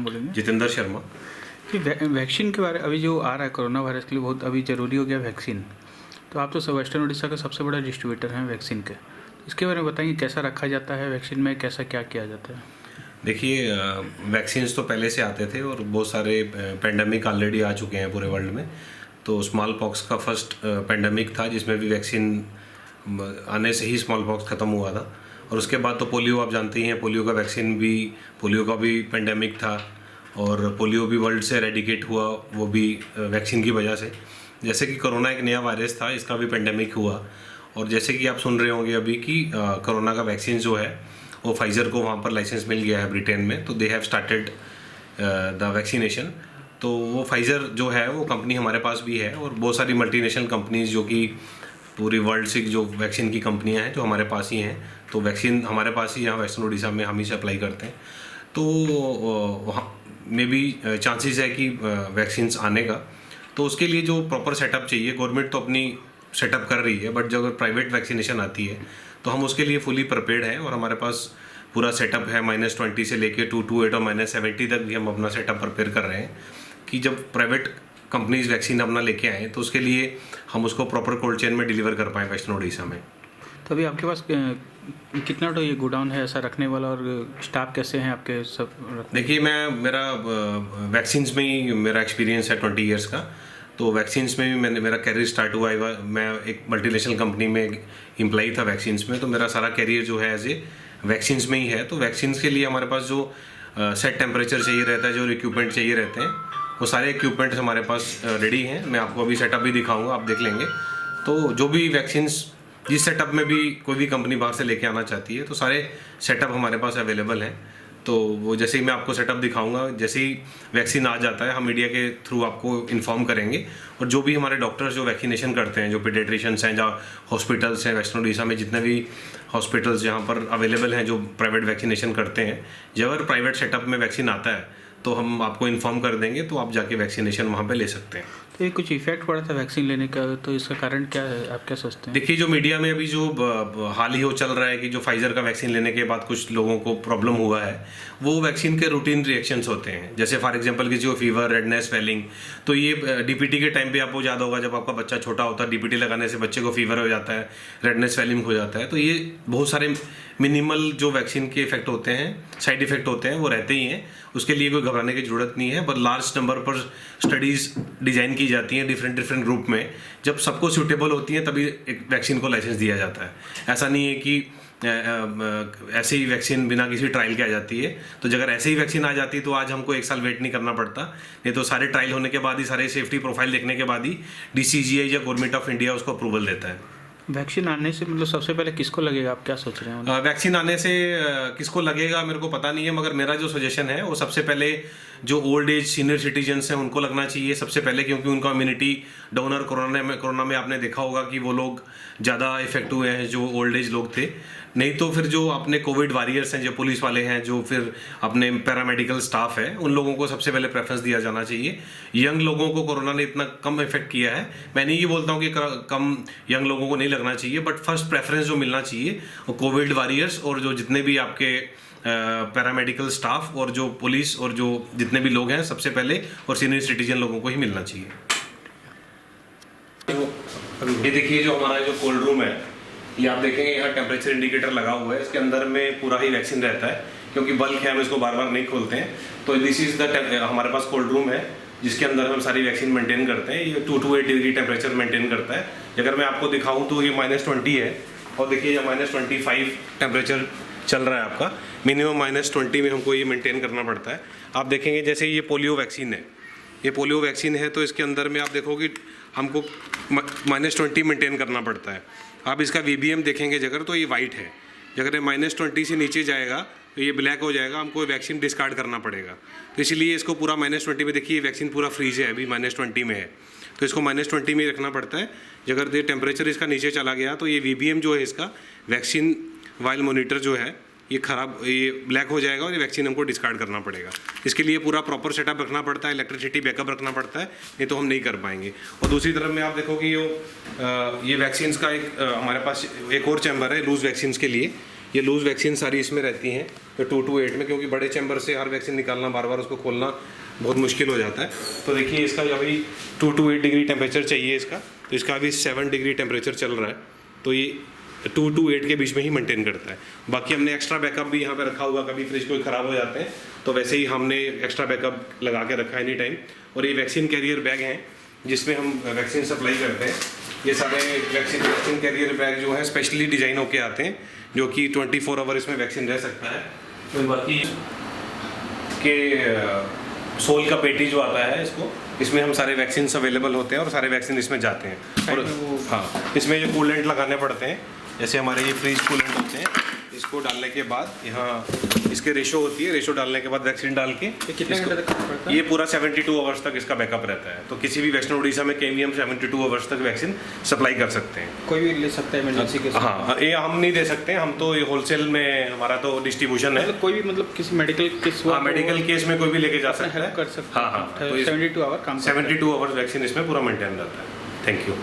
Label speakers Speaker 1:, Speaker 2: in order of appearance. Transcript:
Speaker 1: बोलेंगे
Speaker 2: जितेंद्र शर्मा।
Speaker 1: कि वैक्सीन के बारे अभी जो आ रहा है कोरोना वायरस के लिए बहुत अभी ज़रूरी हो गया वैक्सीन। तो आप तो वेस्टर्न उड़ीसा का सबसे बड़ा डिस्ट्रीब्यूटर हैं वैक्सीन के, इसके बारे में बताइए कैसा रखा जाता है वैक्सीन में, कैसा क्या किया जाता है।
Speaker 2: देखिए, वैक्सीन्स तो पहले से आते थे और बहुत सारे पेंडेमिक ऑलरेडी आ चुके हैं पूरे वर्ल्ड में। तो स्मॉल पॉक्स का फर्स्ट पेंडेमिक था जिसमें भी वैक्सीन आने से ही स्मॉल पॉक्स ख़त्म हुआ था। और उसके बाद तो पोलियो, आप जानते ही हैं, पोलियो का भी पेंडेमिक था और पोलियो भी वर्ल्ड से रेडिकेट हुआ, वो भी वैक्सीन की वजह से। जैसे कि कोरोना एक नया वायरस था, इसका भी पेंडेमिक हुआ। और जैसे कि आप सुन रहे होंगे अभी कि कोरोना का वैक्सीन जो है वो फाइज़र को वहाँ पर लाइसेंस मिल गया है ब्रिटेन में, तो they have started the vaccination. तो वो फाइज़र जो है वो कंपनी हमारे पास भी है और बहुत सारी मल्टीनेशनल कंपनीज जो कि पूरी वर्ल्ड से जो वैक्सीन की कंपनियां हैं जो हमारे पास ही हैं। तो वैक्सीन हमारे पास ही यहाँ वेस्टर्न उड़ीसा में हम ही से अप्लाई करते हैं। तो वहाँ में भी चांसेस है कि वैक्सीन्स आने का। तो उसके लिए जो प्रॉपर सेटअप चाहिए, गवर्नमेंट तो अपनी सेटअप कर रही है, बट जो अगर प्राइवेट वैक्सीनेशन आती है तो हम उसके लिए फुली प्रिपेयर्ड हैं और हमारे पास पूरा सेटअप है। -20 से लेके 228 और -70 तक भी हम अपना सेटअप प्रिपेयर कर रहे हैं कि जब प्राइवेट कंपनीज वैक्सीन अपना लेके आए तो उसके लिए हम उसको प्रॉपर कोल्ड चेन में डिलीवर कर पाएँ वेस्टर्न उड़ीसा में।
Speaker 1: तो अभी आपके पास कितना तो ये गोडाउन है ऐसा रखने वाला, और स्टाफ कैसे हैं आपके सब
Speaker 2: देखिए, मेरा वैक्सीन्स में ही मेरा एक्सपीरियंस है 20 इयर्स का। तो वैक्सीन्स में भी मेरा कैरियर स्टार्ट हुआ है। मैं एक मल्टीनेशनल कंपनी में एम्प्लॉई था वैक्सीन्स में, तो मेरा सारा कैरियर जो है एज ए वैक्सीन्स में ही है। तो वैक्सीन्स के लिए हमारे पास जो सेट टेम्परेचर चाहिए रहता है, जो इक्विपमेंट चाहिए रहते हैं, वो सारे इक्विपमेंट्स हमारे पास रेडी हैं। मैं आपको अभी सेटअप भी दिखाऊंगा, आप देख लेंगे। तो जो भी वैक्सीन्स जिस सेटअप में भी कोई भी कंपनी बाहर से लेके आना चाहती है तो सारे सेटअप हमारे पास अवेलेबल हैं। तो वो जैसे ही मैं आपको सेटअप दिखाऊंगा, जैसे ही वैक्सीन आ जाता है हम मीडिया के थ्रू आपको इन्फॉर्म करेंगे। और जो भी हमारे डॉक्टर्स जो वैक्सीनेशन करते हैं, जो पीडियाट्रिशियंस हैं, जहाँ हॉस्पिटल्स हैं वेस्टर्न उड़ीसा में, जितने भी हॉस्पिटल्स जहाँ पर अवेलेबल हैं जो प्राइवेट वैक्सीनेशन करते हैं, जब अगर प्राइवेट सेटअप में वैक्सीन आता है तो हम आपको इन्फॉर्म कर देंगे, तो आप जाके वैक्सीनेशन वहाँ पे ले सकते हैं।
Speaker 1: तो ये कुछ इफेक्ट पड़ा था वैक्सीन लेने का, तो इसका कारण क्या है, आप क्या सोचते हैं।
Speaker 2: देखिए, जो मीडिया में अभी जो हाल ही हो चल रहा है कि जो फाइजर का वैक्सीन लेने के बाद कुछ लोगों को प्रॉब्लम हुआ है, वो वैक्सीन के रूटीन रिएक्शंस होते हैं। जैसे फॉर एग्जांपल कि जो फीवर, रेडनेस, स्वेलिंग, तो ये डीपीटी के टाइम पे आपको याद होगा जब आपका बच्चा छोटा होता है, डीपीटी लगाने से बच्चे को फीवर हो जाता है, रेडनेस, स्वेलिंग हो जाता है। तो ये बहुत सारे मिनिमल जो वैक्सीन के इफेक्ट होते हैं, साइड इफेक्ट होते हैं, वो रहते ही हैं। उसके लिए कोई घबराने की जरूरत नहीं है। पर लार्ज नंबर पर स्टडीज़ डिज़ाइन की जाती हैं डिफरेंट ग्रुप में। जब सबको सूटेबल होती हैं तभी एक वैक्सीन को लाइसेंस दिया जाता है। ऐसा नहीं है कि ऐसे ही वैक्सीन बिना किसी ट्रायल के आ जाती है। तो अगर ऐसे ही वैक्सीन आ जाती तो आज हमको 1 साल वेट नहीं करना पड़ता। नहीं तो सारे ट्रायल होने के बाद ही, सारे सेफ्टी प्रोफाइल देखने के बाद ही DCGI या गवर्नमेंट ऑफ इंडिया उसको अप्रूवल देता है।
Speaker 1: वैक्सीन आने से मतलब सबसे पहले किसको लगेगा, आप क्या सोच रहे हैं।
Speaker 2: वैक्सीन आने से किसको लगेगा मेरे को पता नहीं है, मगर मेरा जो सजेशन है वो सबसे पहले जो ओल्ड एज सीनियर सिटीजन्स हैं उनको लगना चाहिए सबसे पहले, क्योंकि उनका इम्यूनिटी डाउन। और कोरोना में आपने देखा होगा कि वो लोग ज़्यादा इफेक्ट हुए हैं जो ओल्ड एज लोग थे। नहीं तो फिर जो अपने कोविड वॉरियर्स हैं, जो पुलिस वाले हैं, जो फिर अपने पैरामेडिकल स्टाफ है, उन लोगों को सबसे पहले प्रेफरेंस दिया जाना चाहिए। यंग लोगों को कोरोना ने इतना कम इफेक्ट किया है, मैं नहीं ये बोलता हूँ कि कम यंग लोगों को नहीं लगना चाहिए, बट फर्स्ट प्रेफरेंस जो मिलना चाहिए वो कोविड वॉरियर्स और जो जितने भी आपके पैरामेडिकल स्टाफ और जो पुलिस और जो जितने भी लोग हैं सबसे पहले, और सीनियर सिटीजन लोगों को ही मिलना चाहिए। ये देखिए, जो हमारा जो कोल्ड रूम है, ये आप देखेंगे यहाँ टेम्परेचर इंडिकेटर लगा हुआ है। इसके अंदर में पूरा ही वैक्सीन रहता है, क्योंकि बल्क है, हम इसको बार बार नहीं खोलते हैं। तो दिस इज द हमारे पास कोल्ड रूम है जिसके अंदर हम सारी वैक्सीन मेंटेन करते हैं। ये 2 to 8 डिग्री टेम्परेचर मेंटेन करता है। अगर मैं आपको दिखाऊं तो ये -20 है, और देखिए ये -25 टेम्परेचर चल रहा है आपका। मिनिमम -20 में हमको ये मेंटेन करना पड़ता है। आप देखेंगे जैसे ये पोलियो वैक्सीन है, ये पोलियो वैक्सीन है, तो इसके अंदर में आप देखोगे हमको -20 मेंटेन करना पड़ता है। आप इसका VBM देखेंगे जगह, तो ये वाइट है। अगर ये -20 से नीचे जाएगा तो ये ब्लैक हो जाएगा, हमको वैक्सीन डिस्कार्ड करना पड़ेगा। तो इसलिए इसको पूरा -20 में, देखिए वैक्सीन पूरा फ्रीज है, अभी -20 में है, तो इसको -20 में रखना पड़ता है। अगर ये टेम्परेचर इसका नीचे चला गया तो ये VBM जो है इसका वैक्सीन वाइल मॉनिटर जो है ये ब्लैक हो जाएगा और ये वैक्सीन हमको डिस्कार्ड करना पड़ेगा। इसके लिए पूरा प्रॉपर सेटअप रखना पड़ता है, इलेक्ट्रिसिटी बैकअप रखना पड़ता है, नहीं तो हम नहीं कर पाएंगे। और दूसरी तरफ में आप देखो कि ये वैक्सीन्स का हमारे पास एक और चैम्बर है लूज वैक्सीन्स के लिए। ये लूज वैक्सीन सारी इसमें रहती हैं तो 2 to 8 में, क्योंकि बड़े चैम्बर से हर वैक्सीन निकालना, बार बार उसको खोलना बहुत मुश्किल हो जाता है। तो देखिए इसका अभी 2 to 8 डिग्री टेम्परेचर चाहिए इसका, तो इसका अभी 7 डिग्री टेम्परेचर चल रहा है, तो ये 2 to 8 के बीच में ही मेंटेन करता है। बाकी हमने एक्स्ट्रा बैकअप भी यहाँ पे रखा हुआ, कभी फ्रिज कोई ख़राब हो जाते हैं तो वैसे ही हमने एक्स्ट्रा बैकअप लगा के रखा है एनी टाइम। और ये वैक्सीन कैरियर बैग हैं जिसमें हम वैक्सीन सप्लाई करते हैं। ये सारे वैक्सीन कैरियर बैग जो है स्पेशली डिज़ाइन होके आते हैं, जो कि 24 आवर इसमें वैक्सीन रह सकता है। तो बाकी के सोल का पेटी जो आता है इसमें हम सारे वैक्सीन अवेलेबल होते हैं और सारे वैक्सीन इसमें जाते हैं। और हाँ, इसमें ये कूलेंट लगाने पड़ते हैं, जैसे हमारे ये फ्रीज कूलेंट होते हैं, इसको डालने के बाद यहाँ इसके रेशो होती है, रेशो डालने के बाद वैक्सीन डाल के
Speaker 1: कितने घंटे तक पड़ता है?
Speaker 2: ये पूरा 72 आवर्स तक इसका बैकअप रहता है। तो किसी भी वैष्णो उड़ीसा में कहीं भी हम 72 आवर्स तक वैक्सीन सप्लाई कर सकते हैं।
Speaker 1: कोई भी ले सकता है इमरजेंसी के?
Speaker 2: हाँ, ये हम नहीं दे सकते, हम तो ये होलसेल में हमारा तो डिस्ट्रीब्यूशन है।
Speaker 1: कोई भी मतलब किसी मेडिकल केस,
Speaker 2: हाँ, मेडिकल केस में कोई भी लेके जा सकता है,
Speaker 1: कर सकता है।
Speaker 2: हाँ,
Speaker 1: तो 72 आवर काम
Speaker 2: 72 आवर्स वैक्सीन इसमें पूरा मेंटेन रहता है। Thank you.